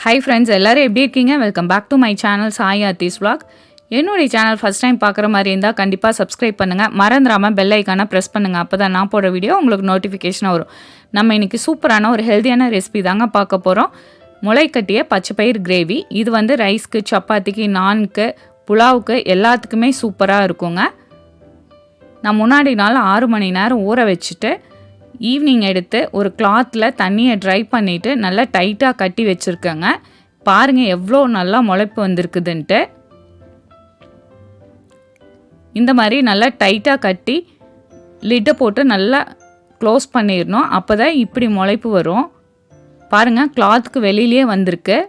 Hi friends, எல்லோரும் எப்படி இருக்கீங்க? Welcome back to my channel Sai Aarthi's vlog. என்னுடைய சேனல் ஃபஸ்ட் டைம் பார்க்குற மாதிரி இருந்தால் கண்டிப்பாக சப்ஸ்கிரைப் பண்ணுங்கள். மறந்துடாமல் பெல் ஐக்கானை ப்ரெஸ் பண்ணுங்கள். அப்போ தான் நான் போடுற வீடியோ உங்களுக்கு நோட்டிஃபிகேஷனாக வரும். நம்ம இன்றைக்கி சூப்பரான ஒரு ஹெல்த்தியான ரெசிபி தாங்க பார்க்க போகிறோம். முளைக்கட்டிய பச்சைப்பயிர் கிரேவி. இது வந்து ரைஸ்க்கு, சப்பாத்திக்கு, நான்க்கு, புலாவுக்கு எல்லாத்துக்குமே சூப்பராக இருக்குங்க. நான் முன்னாடி நாள் 6 மணி நேரம் ஊற வச்சுட்டு ஈவினிங் எடுத்து ஒரு கிளாத்தில் தண்ணியை ட்ரை பண்ணிவிட்டு நல்லா டைட்டாக கட்டி வச்சுருக்கேங்க. பாருங்கள் எவ்வளோ நல்லா முளைப்பு வந்திருக்குதுன்ட்டு. இந்த மாதிரி நல்லா டைட்டாக கட்டி லிட்டை போட்டு நல்லா க்ளோஸ் பண்ணிடணும். அப்போ தான் இப்படி முளைப்பு வரும். பாருங்கள், கிளாத்துக்கு வெளியிலே வந்திருக்கு.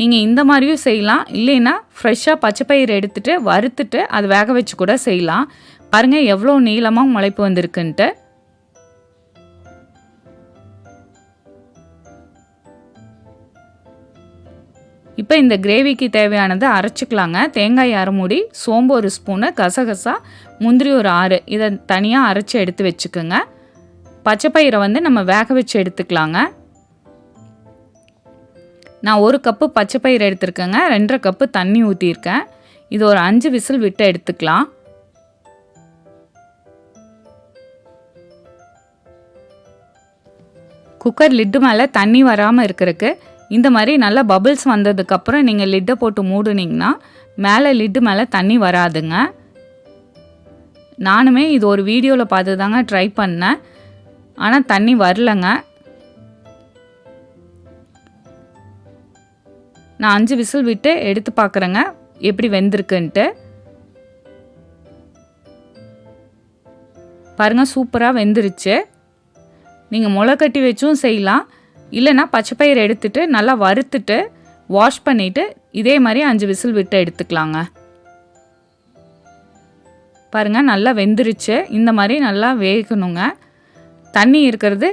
நீங்கள் இந்த மாதிரியும் செய்யலாம், இல்லைன்னா ஃப்ரெஷ்ஷாக பச்சைப்பயிர் எடுத்துகிட்டு வறுத்துட்டு அதை வேக வச்சு கூட செய்யலாம். பாருங்கள் எவ்வளோ நீளமாக முளைப்பு வந்திருக்குன்ட்டு. இப்போ இந்த கிரேவிக்கு தேவையானதை அரைச்சிக்கலாங்க. தேங்காய் 1/2 மூடி, சோம்பு 1 ஸ்பூனு, கசகசா, முந்திரி ஒரு 6, இதை தனியாக அரைச்சி எடுத்து வச்சுக்கோங்க. பச்சைப்பயிரை வந்து நம்ம வேக வச்சு எடுத்துக்கலாங்க. நான் 1 கப்பு பச்சைப்பயிறு எடுத்துருக்கேங்க. 2.5 கப்பு தண்ணி ஊற்றிருக்கேன். இது ஒரு 5 விசில் விட்டு எடுத்துக்கலாம். குக்கர் லிட்டு மேலே தண்ணி வராமல் இருக்கிறதுக்கு இந்த மாதிரி நல்லா பபிள்ஸ் வந்ததுக்கப்புறம் நீங்கள் லிட்டை போட்டு மூடுனீங்கன்னா மேலே லிட்டு மேலே தண்ணி வராதுங்க. நானுமே இது ஒரு வீடியோவில் பார்த்து தாங்க ட்ரை பண்ணேன், ஆனால் தண்ணி வரலங்க. நான் 5 விசில் விட்டு எடுத்து பார்க்குறேங்க எப்படி வெந்திருக்குன்ட்டு. பாருங்கள், சூப்பராக வெந்துருச்சு. நீங்கள் முளைக்கட்டி வச்சும் செய்யலாம், இல்லைன்னா பச்சைப்பயிறு எடுத்துகிட்டு நல்லா வறுத்துட்டு வாஷ் பண்ணிவிட்டு இதே மாதிரி 5 விசில் விட்டு எடுத்துக்கலாங்க. பாருங்கள், நல்லா வெந்துருச்சு. இந்த மாதிரி நல்லா வேகணுங்க. தண்ணி இருக்கிறது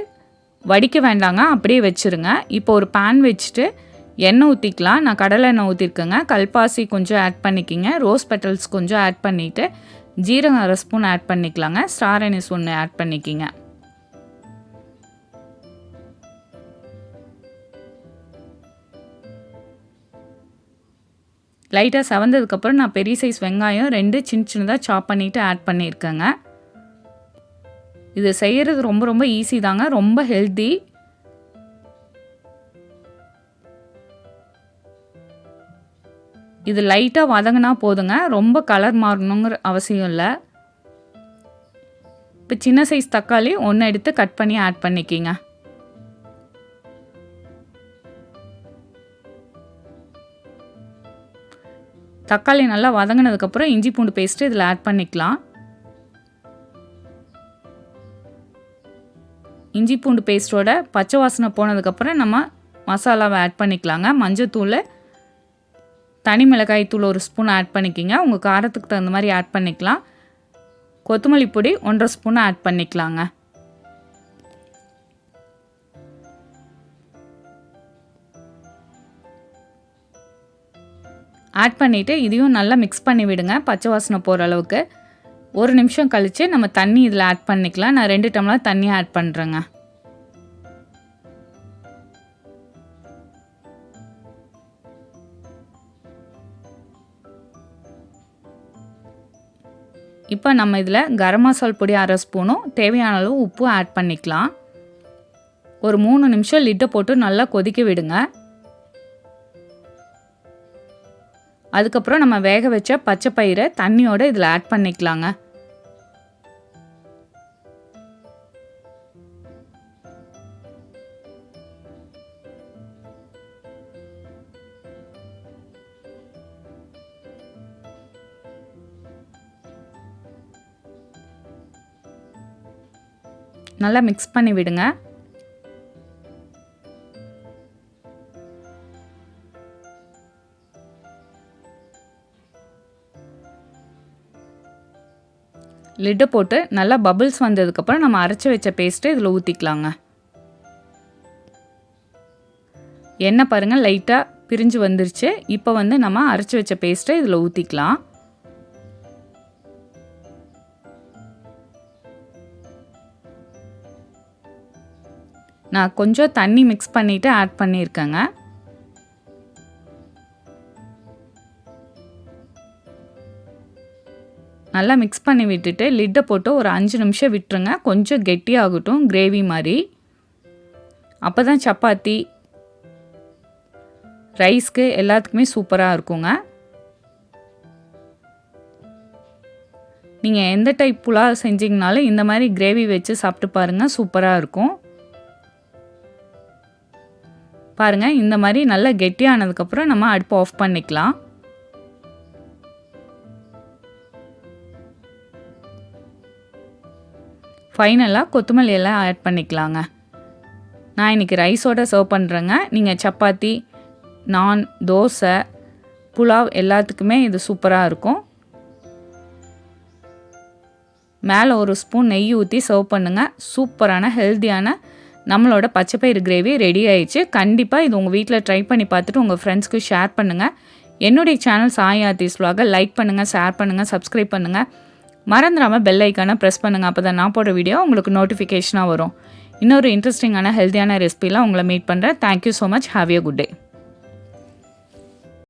வடிக்க வேண்டாங்க, அப்படியே வச்சுருங்க. இப்போ ஒரு பேன் வச்சுட்டு எண்ணெய் ஊற்றிக்கலாம். நான் கடலை எண்ணெய் ஊற்றிருக்கேங்க. கல்பாசி கொஞ்சம் ஆட் பண்ணிக்கிங்க. ரோஸ் பெட்டல்ஸ் கொஞ்சம் ஆட் பண்ணிவிட்டு ஜீரகம் 1/2 ஸ்பூன் ஆட் பண்ணிக்கலாங்க. ஸ்டார் அனீஸ் 1 ஆட் பண்ணிக்கிங்க. லைட்டாக செவந்ததுக்கப்புறம் நான் பெரிய சைஸ் வெங்காயம் 2 சின்னதாக சாப் பண்ணிவிட்டு ஆட் பண்ணியிருக்கேங்க. இது செய்கிறது ரொம்ப ரொம்ப ஈஸி தாங்க, ரொம்ப ஹெல்த்தி. இது லைட்டாக வதங்கினா போதுங்க, ரொம்ப கலர் மாறணுங்கிற அவசியம் இல்லை. இப்போ சின்ன சைஸ் தக்காளி 1 எடுத்து கட் பண்ணி ஆட் பண்ணிக்கிங்க. தக்காளி நல்லா வதங்கினதுக்கப்புறம் இஞ்சி பூண்டு பேஸ்ட்டு இதில் ஆட் பண்ணிக்கலாம். இஞ்சி பூண்டு பேஸ்ட்டோட பச்சை வாசனை போனதுக்கப்புறம் நம்ம மசாலாவை ஆட் பண்ணிக்கலாங்க. மஞ்சத்தூள், தனி மிளகாய் தூள் 1 ஸ்பூன் ஆட் பண்ணிக்கிங்க. உங்கள் காரத்துக்கு தகுந்த மாதிரி ஆட் பண்ணிக்கலாம். கொத்தமல்லி பொடி 1.5 ஸ்பூன் ஆட் பண்ணிக்கலாங்க. ஆட் பண்ணிவிட்டு இதையும் நல்லா மிக்ஸ் பண்ணி விடுங்க, பச்சை வாசனை போகிற அளவுக்கு. 1 நிமிஷம் கழித்து நம்ம தண்ணி இதில் ஆட் பண்ணிக்கலாம். நான் 2 டம்ளர் தண்ணி ஆட் பண்ணுறேங்க. இப்போ நம்ம இதில் கரம் மசால் பொடி 1/2 ஸ்பூனும் தேவையான அளவு உப்பு ஆட் பண்ணிக்கலாம். ஒரு 3 நிமிஷம் லிட்டை போட்டு நல்லா கொதிக்க விடுங்க. அதுக்கப்புறம் நம்ம வேக வச்ச பச்சைப்பயிரை தண்ணியோடு இதில் ஆட் பண்ணிக்கலாங்க. நல்லா மிக்ஸ் பண்ணி விடுங்க. லிட்டை போட்டு நல்லா பபிள்ஸ் வந்ததுக்கப்புறம் நம்ம அரைச்சி வச்ச பேஸ்ட்டு இதில் ஊற்றிக்கலாங்க. எண்ணெய் பாருங்கள் லைட்டாக பிரிஞ்சு வந்துருச்சு. இப்போ வந்து நம்ம அரைச்சி வச்ச பேஸ்ட்டை இதில் ஊற்றிக்கலாம். நான் கொஞ்சம் தண்ணி மிக்ஸ் பண்ணிவிட்டு ஆட் பண்ணியிருக்கேங்க. நல்லா மிக்ஸ் பண்ணி விட்டுட்டு லிட்டை போட்டு ஒரு 5 நிமிஷம் விட்டுருங்க. கொஞ்சம் கெட்டியாகட்டும் கிரேவி மாதிரி. அப்போ தான் சப்பாத்தி ரைஸ்க்கு எல்லாத்துக்குமே சூப்பராக இருக்குங்க. நீங்கள் எந்த டைப் புலாவ் செஞ்சிங்கனாலும் இந்த மாதிரி கிரேவி வச்சு சாப்பிட்டு பாருங்கள், சூப்பராக இருக்கும். பாருங்கள் இந்த மாதிரி நல்லா கெட்டியானதுக்கப்புறம் நம்ம அடுப்பு ஆஃப் பண்ணிக்கலாம். ஃபைனலாக கொத்தமல்லி எல்லாம் ஆட் பண்ணிக்கலாங்க. நான் இன்றைக்கி ரைஸோடு சர்வ் பண்ணுறேங்க. நீங்கள் சப்பாத்தி, நான், தோசை, புலாவ் எல்லாத்துக்குமே இது சூப்பராக இருக்கும். மேலே ஒரு ஸ்பூன் நெய் ஊற்றி சர்வ் பண்ணுங்கள். சூப்பரான ஹெல்த்தியான நம்மளோட பச்சைப்பயிறு கிரேவி ரெடி ஆயிடுச்சு. கண்டிப்பாக இது உங்கள் வீட்டில் ட்ரை பண்ணி பார்த்துட்டு உங்கள் ஃப்ரெண்ட்ஸ்க்கு ஷேர் பண்ணுங்கள். என்னுடைய channel Sai Aarthi's vlog like பண்ணுங்கள், ஷேர் பண்ணுங்கள், சப்ஸ்கிரைப் பண்ணுங்கள். மறந்துடாமல் பெல் ஐக்கானை ப்ரெஸ் பண்ணுங்கள். அப்போ தான் நான் போடுற வீடியோ உங்களுக்கு நோட்டிஃபிகேஷனாக வரும். இன்னொரு இன்ட்ரெஸ்டிங்கான ஹெல்த்தியான ரெசிபிலாம் உங்களை மீட் பண்ணுறேன். Thank you so much. Have a good day.